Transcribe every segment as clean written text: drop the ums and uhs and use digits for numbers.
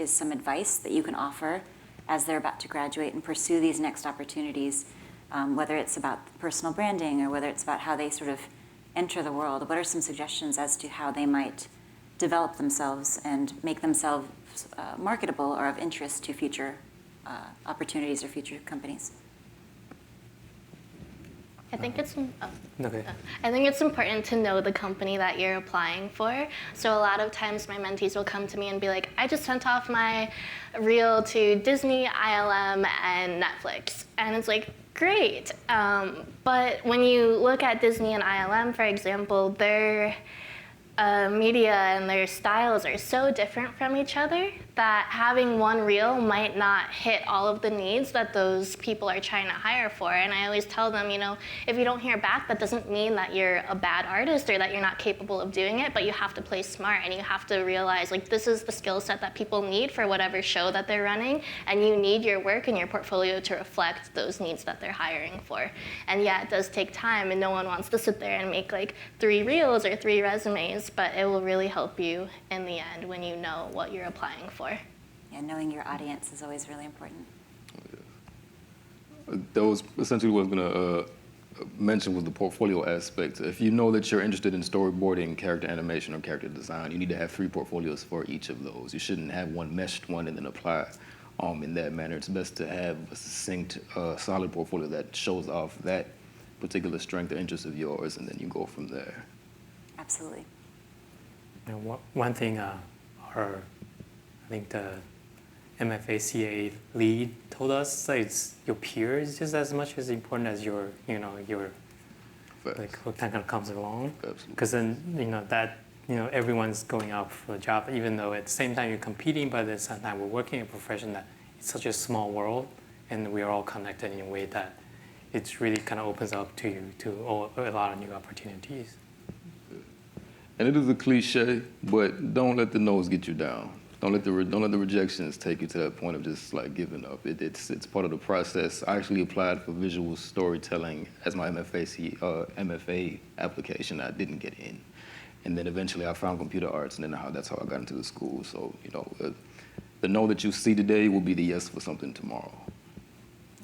is some advice that you can offer as they're about to graduate and pursue these next opportunities, whether it's about personal branding or whether it's about how they sort of enter the world? What are some suggestions as to how they might develop themselves and make themselves marketable or of interest to future opportunities or future companies? I think it's I think it's important to know the company that you're applying for. So a lot of times my mentees will come to me and be like, I just sent off my reel to Disney, ILM, and Netflix. And it's like, great. But when you look at Disney and ILM, for example, their media and their styles are so different from each other that having one reel might not hit all of the needs that those people are trying to hire for. And I always tell them, you know, if you don't hear back, that doesn't mean that you're a bad artist or that you're not capable of doing it, but you have to play smart and you have to realize, like, this is the skill set that people need for whatever show that they're running, and you need your work and your portfolio to reflect those needs that they're hiring for. And yeah, it does take time, and no one wants to sit there and make like 3 reels or 3 resumes, but it will really help you in the end when you know what you're applying for. Yeah, knowing your audience is always really important. That was essentially what I was going to mention, was the portfolio aspect. If you know that you're interested in storyboarding, character animation, or character design, you need to have 3 portfolios for each of those. You shouldn't have one meshed one and then apply in that manner. It's best to have a succinct, solid portfolio that shows off that particular strength or interest of yours, and then you go from there. Absolutely. And one thing, I think the MFACA lead told us that it's your peer is just as much as important as your like what kind of comes along. Because then everyone's going out for a job, even though at the same time you're competing, but at the same time we're working in a profession that it's such a small world, and we're all connected in a way that it really kind of opens up to you to a lot of new opportunities. And it is a cliche, but don't let the no's get you down. Don't let the rejections take you to that point of just like giving up. It's part of the process. I actually applied for visual storytelling as my MFA application. I didn't get in, and then eventually I found computer arts, and then that's how I got into the school. So the no that you see today will be the yes for something tomorrow.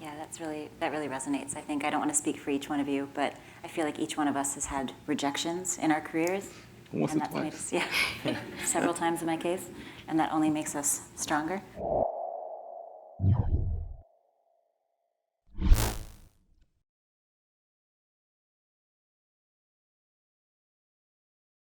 Yeah, that really resonates. I think I don't want to speak for each one of you, but I feel like each one of us has had rejections in our careers. Once or twice. Several times in my case, and that only makes us stronger.